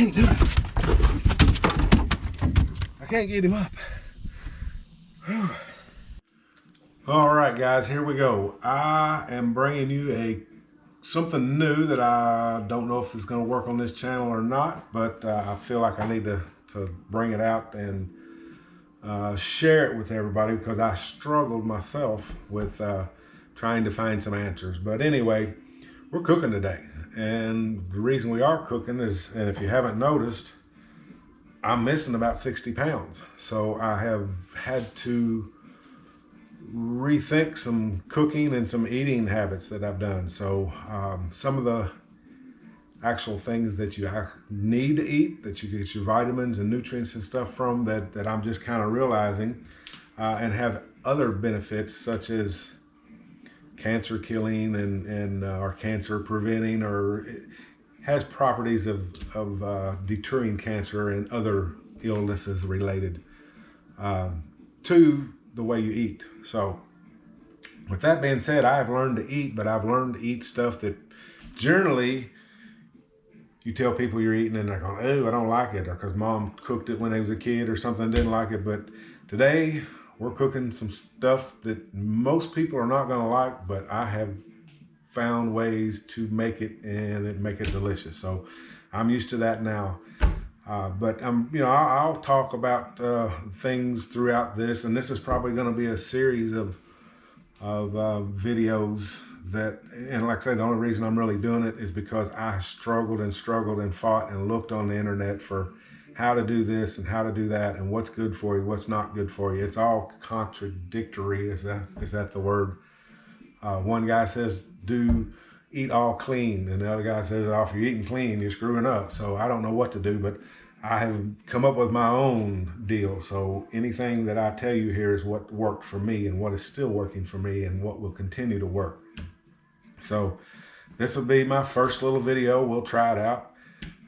can't do it. I can't get him up. Whew. All right, guys, here we go. I am bringing you something new that I don't know if it's going to work on this channel or not, but I feel like I need to bring it out and share it with everybody because I struggled myself with trying to find some answers. But anyway, we're cooking today, and the reason we are cooking is, and if you haven't noticed, I'm missing about 60 pounds. So I have had to rethink some cooking and some eating habits that I've done. So some of the actual things that you need to eat, that you get your vitamins and nutrients and stuff from, that I'm just kind of realizing and have other benefits such as cancer killing and or cancer preventing, or it has properties of deterring cancer and other illnesses related to the way you eat. So with that being said, I have learned to eat, but I've learned to eat stuff that generally you tell people you're eating and they're going, oh, I don't like it, or because mom cooked it when they was a kid or something, didn't like it. But today we're cooking some stuff that most people are not going to like, but I have found ways to make it and make it delicious. So I'm used to that now. But I'll talk about things throughout this, and this is probably going to be a series of videos that, and like I say, the only reason I'm really doing it is because I struggled and fought and looked on the internet for how to do this and how to do that and what's good for you, what's not good for you. It's all contradictory. Is that the word? One guy says eat all clean, and the other guy says, oh, if you're eating clean, you're screwing up. So I don't know what to do, but I have come up with my own deal. So anything that I tell you here is what worked for me and what is still working for me and what will continue to work. So this will be my first little video. We'll try it out.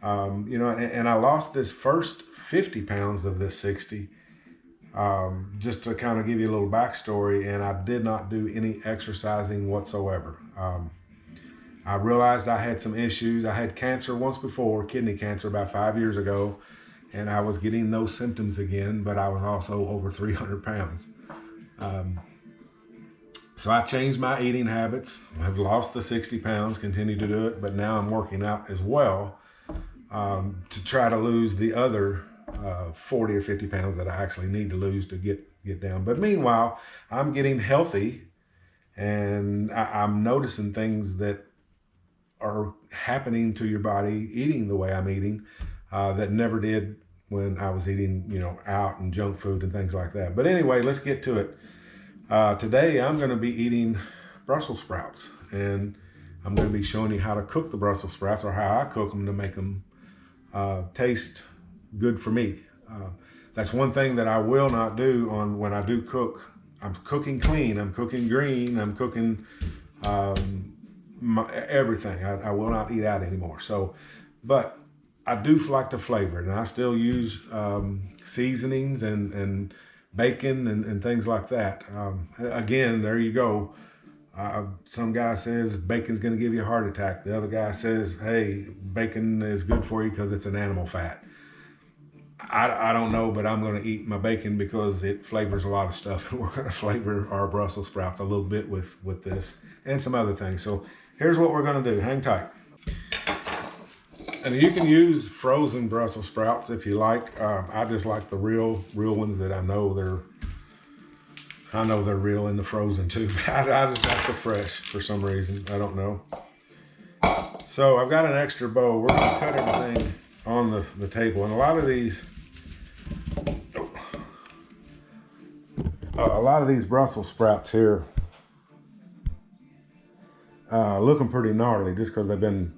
And I lost this first 50 pounds of this 60, just to kind of give you a little backstory, and I did not do any exercising whatsoever. I realized I had some issues. I had cancer once before, kidney cancer, about 5 years ago, and I was getting those symptoms again, but I was also over 300 pounds. So I changed my eating habits. I've lost the 60 pounds, continue to do it, but now I'm working out as well to try to lose the other 40 or 50 pounds that I actually need to lose to get down. But meanwhile, I'm getting healthy, and I'm noticing things that are happening to your body eating the way I'm eating that never did when I was eating, out and junk food and things like that. But anyway, let's get to it. Today I'm going to be eating Brussels sprouts, and I'm going to be showing you how to cook the Brussels sprouts, or how I cook them to make them taste good for me. That's one thing that I will not do when I do cook. I'm cooking clean, I'm cooking green, I'm cooking everything. I will not eat out anymore. So, but I do like to flavor it, and I still use seasonings and bacon and things like that. Again, there you go. Some guy says bacon's going to give you a heart attack. The other guy says, hey, bacon is good for you because it's an animal fat. I don't know, but I'm going to eat my bacon because it flavors a lot of stuff. We're going to flavor our Brussels sprouts a little bit with this and some other things. So here's what we're going to do. Hang tight. And you can use frozen Brussels sprouts if you like. I just like the real ones that I know they're real in the frozen too. I just like the fresh for some reason. I don't know. So I've got an extra bowl. We're going to cut everything on the table. And a lot of these Brussels sprouts here looking pretty gnarly just because they've been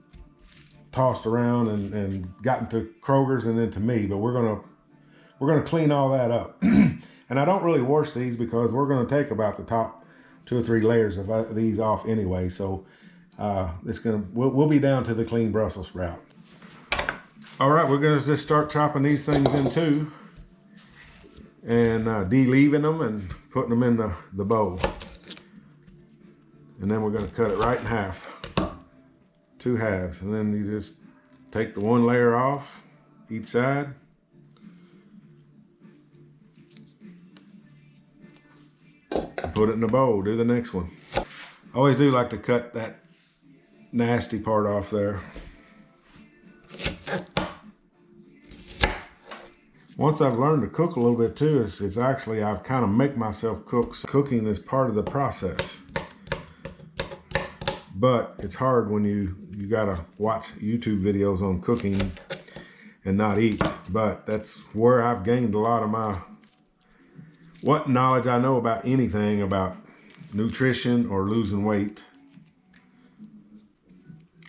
tossed around and gotten to Kroger's and then to me. But we're gonna clean all that up. And I don't really wash these because we're gonna take about the top 2 or 3 layers of these off anyway. So we'll be down to the clean Brussels sprout. All right, we're gonna just start chopping these things in two and de-leaving them and putting them in the bowl. And then we're gonna cut it right in half, 2 halves. And then you just take the one layer off each side. And put it in the bowl. Do the next one. I always do like to cut that nasty part off there. Once I've learned to cook a little bit too, it's actually, I've kind of make myself cook. So cooking is part of the process. But it's hard when you gotta watch YouTube videos on cooking and not eat. But that's where I've gained a lot of what knowledge I know about anything about nutrition or losing weight.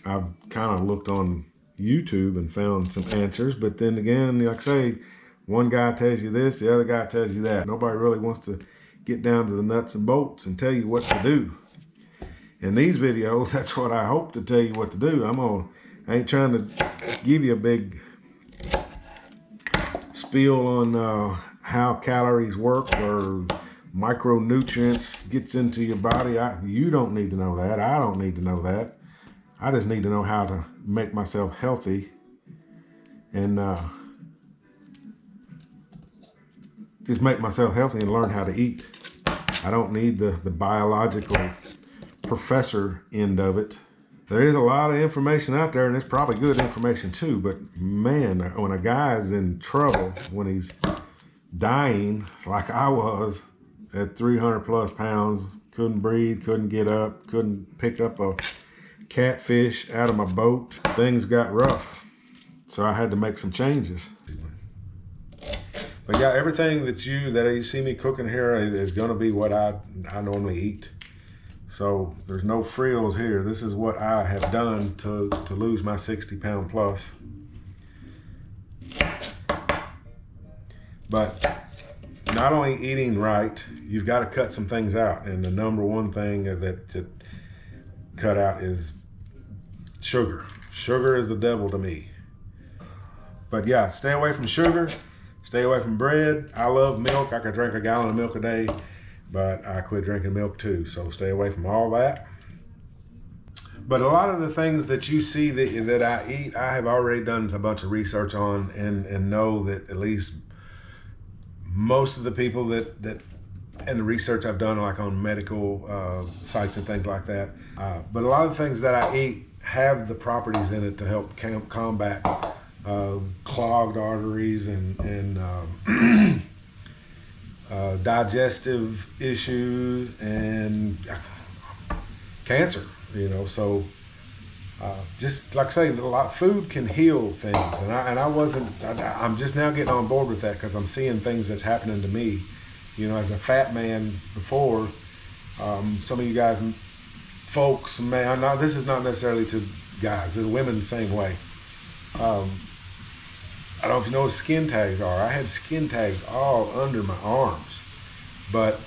I've kind of looked on YouTube and found some answers, but then again, like I say, one guy tells you this, the other guy tells you that. Nobody really wants to get down to the nuts and bolts and tell you what to do. In these videos, that's what I hope to tell you what to do. I ain't trying to give you a big spiel on how calories work or micronutrients gets into your body. You don't need to know that. I don't need to know that. I just need to know how to make myself healthy and just make myself healthy and learn how to eat. I don't need the biological professor end of it. There is a lot of information out there, and it's probably good information too, but man, when a guy is in trouble, when he's dying, like I was at 300 plus pounds, couldn't breathe, couldn't get up, couldn't pick up a catfish out of my boat, things got rough. So I had to make some changes. But yeah, everything that you see me cooking here is gonna be what I normally eat. So there's no frills here. This is what I have done to lose my 60 pound plus. But not only eating right, you've got to cut some things out. And the number one thing that cut out is sugar. Sugar is the devil to me. But yeah, stay away from sugar, stay away from bread. I love milk. I could drink a gallon of milk a day, but I quit drinking milk too. So stay away from all that. But a lot of the things that you see that I eat, I have already done a bunch of research on and know that at least most of the people that and the research I've done like on medical sites and things like that. But a lot of the things that I eat have the properties in it to help combat clogged arteries and digestive issues and cancer, so just like I say, food can heal things, and I'm just now getting on board with that because I'm seeing things that's happening to me, as a fat man before. Some of you guys, folks, this is not necessarily to guys, the women the same way. I don't know if you know what skin tags are. I had skin tags all under my arms, but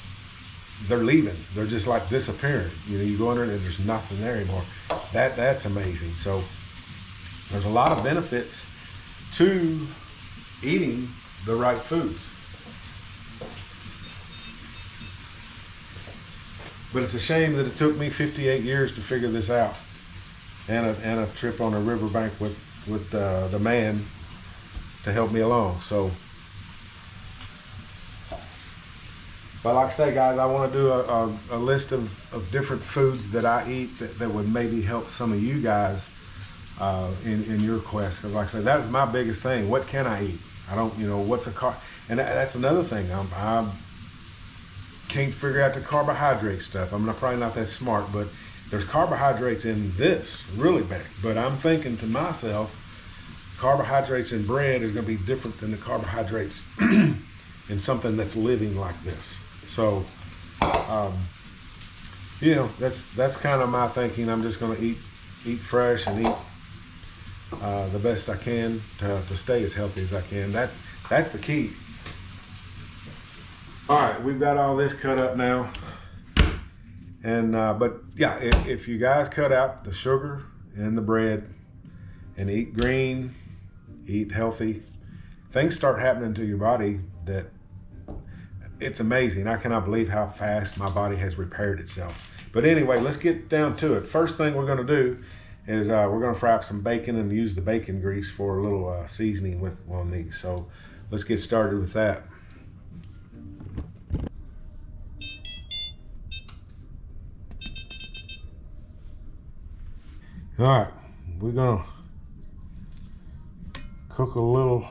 they're leaving. They're just like disappearing. You go under it and there's nothing there anymore. That's amazing. So there's a lot of benefits to eating the right foods. But it's a shame that it took me 58 years to figure this out, and a trip on a riverbank with the man to help me along. So, but like I say, guys, I want to do a list of different foods that I eat that would maybe help some of you guys in your quest. Because like I say, that's my biggest thing. What can I eat? I don't, what's a and that's another thing. I can't figure out the carbohydrate stuff. I'm probably not that smart, but there's carbohydrates in this really bad. But I'm thinking to myself, carbohydrates in bread is going to be different than the carbohydrates in something that's living like this. So, that's kind of my thinking. I'm just going to eat fresh and eat the best I can to stay as healthy as I can. That's the key. All right, we've got all this cut up now. And but yeah, if you guys cut out the sugar and the bread and eat green, eat healthy, things start happening to your body that it's amazing. I cannot believe how fast my body has repaired itself. But anyway, let's get down to it. First thing we're going to do is we're going to fry up some bacon and use the bacon grease for a little seasoning with on these. So let's get started with that. All right, we're gonna cook a little,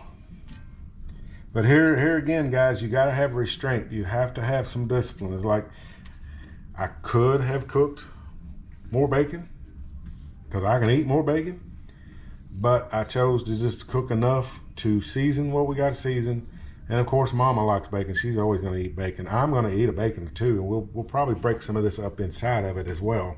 but here again, guys, you gotta have restraint. You have to have some discipline. It's like I could have cooked more bacon because I can eat more bacon, but I chose to just cook enough to season what we got to season. And of course, Mama likes bacon. She's always gonna eat bacon. I'm gonna eat a bacon too, and we'll probably break some of this up inside of it as well.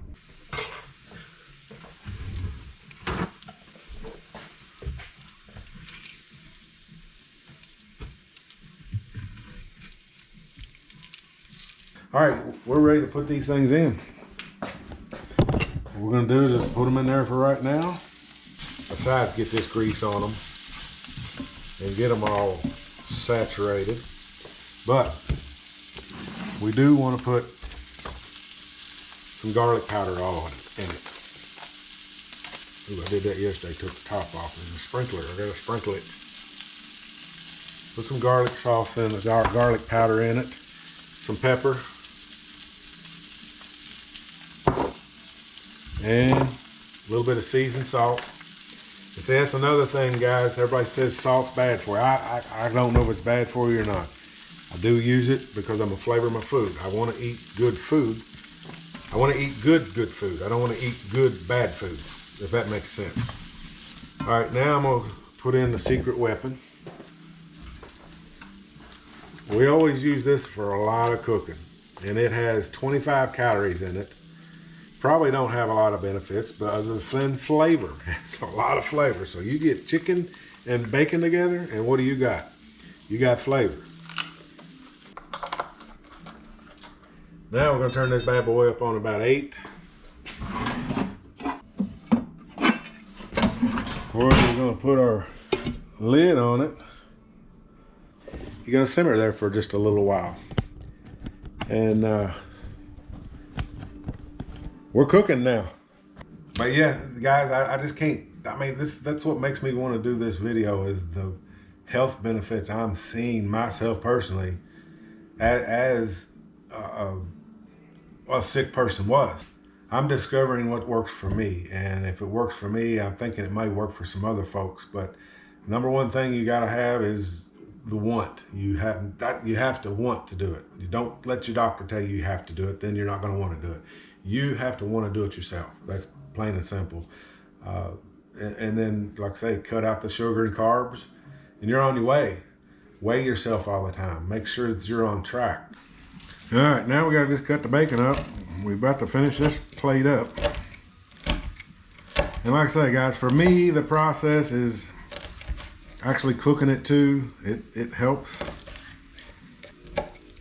All right, we're ready to put these things in. What we're gonna do is just put them in there for right now. Besides, get this grease on them and get them all saturated. But we do want to put some garlic powder on in it. Ooh, I did that yesterday, took the top off. There's a sprinkler, I gotta sprinkle it. Put some garlic sauce in, the garlic powder in it, some pepper, and a little bit of seasoned salt. And see, that's another thing, guys. Everybody says salt's bad for you. I don't know if it's bad for you or not. I do use it because I'm gonna flavor my food. I want to eat good food. I want to eat good food. I don't want to eat good bad food, if that makes sense. All right, now I'm gonna put in the secret weapon. We always use this for a lot of cooking, and it has 25 calories in it. Probably don't have a lot of benefits, but other than flavor, it's a lot of flavor. So you get chicken and bacon together, and what do you got? You got flavor. Now we're gonna turn this bad boy up on about 8. Of course, we're gonna put our lid on it. You're gonna simmer there for just a little while. And we're cooking now. But yeah, guys, I just can't, I mean, that's what makes me want to do this video, is the health benefits I'm seeing myself personally as a sick person was. I'm discovering what works for me, and if it works for me, I'm thinking it might work for some other folks. But number one thing you gotta have is the want. You have to want to do it. You don't let your doctor tell you have to do it, then you're not gonna wanna do it. You have to want to do it yourself. That's plain and simple. And then, like I say, cut out the sugar and carbs, and you're on your way. Weigh yourself all the time. Make sure that you're on track. All right, now we gotta just cut the bacon up. We're about to finish this plate up. And like I say, guys, for me, the process is actually cooking it too. It helps.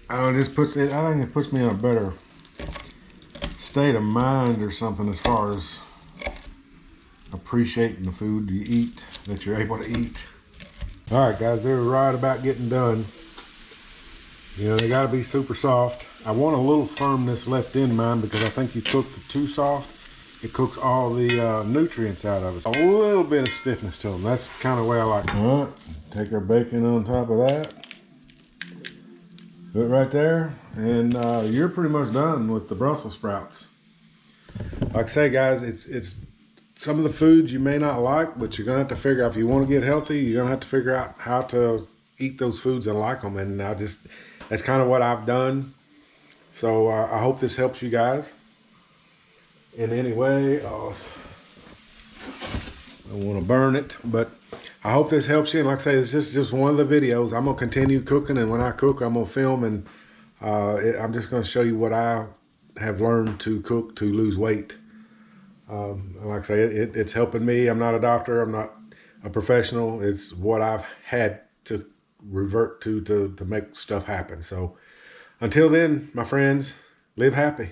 I think it puts me in a better state of mind or something, as far as appreciating the food you eat, that you're able to eat. All right, guys, they're right about getting done. You know, they got to be super soft. I want a little firmness left in mine because I think you cook it too soft, it cooks all the nutrients out of it. A little bit of stiffness to them. That's kind of the way I like it. All right, take our bacon on top of that. Put it right there, and you're pretty much done with the Brussels sprouts. Like I say, guys, it's some of the foods you may not like, but you're gonna have to figure out, if you want to get healthy, you're gonna have to figure out how to eat those foods and like them. And that's kind of what I've done. So I hope this helps you guys in any way. I don't want to burn it, but I hope this helps you. And like I say, it's just one of the videos. I'm gonna continue cooking, and when I cook, I'm gonna film, and I'm just gonna show you what I have learned to cook to lose weight. Like I say, it's helping me. I'm not a doctor. I'm not a professional. It's what I've had to revert to make stuff happen. So until then, my friends, live happy.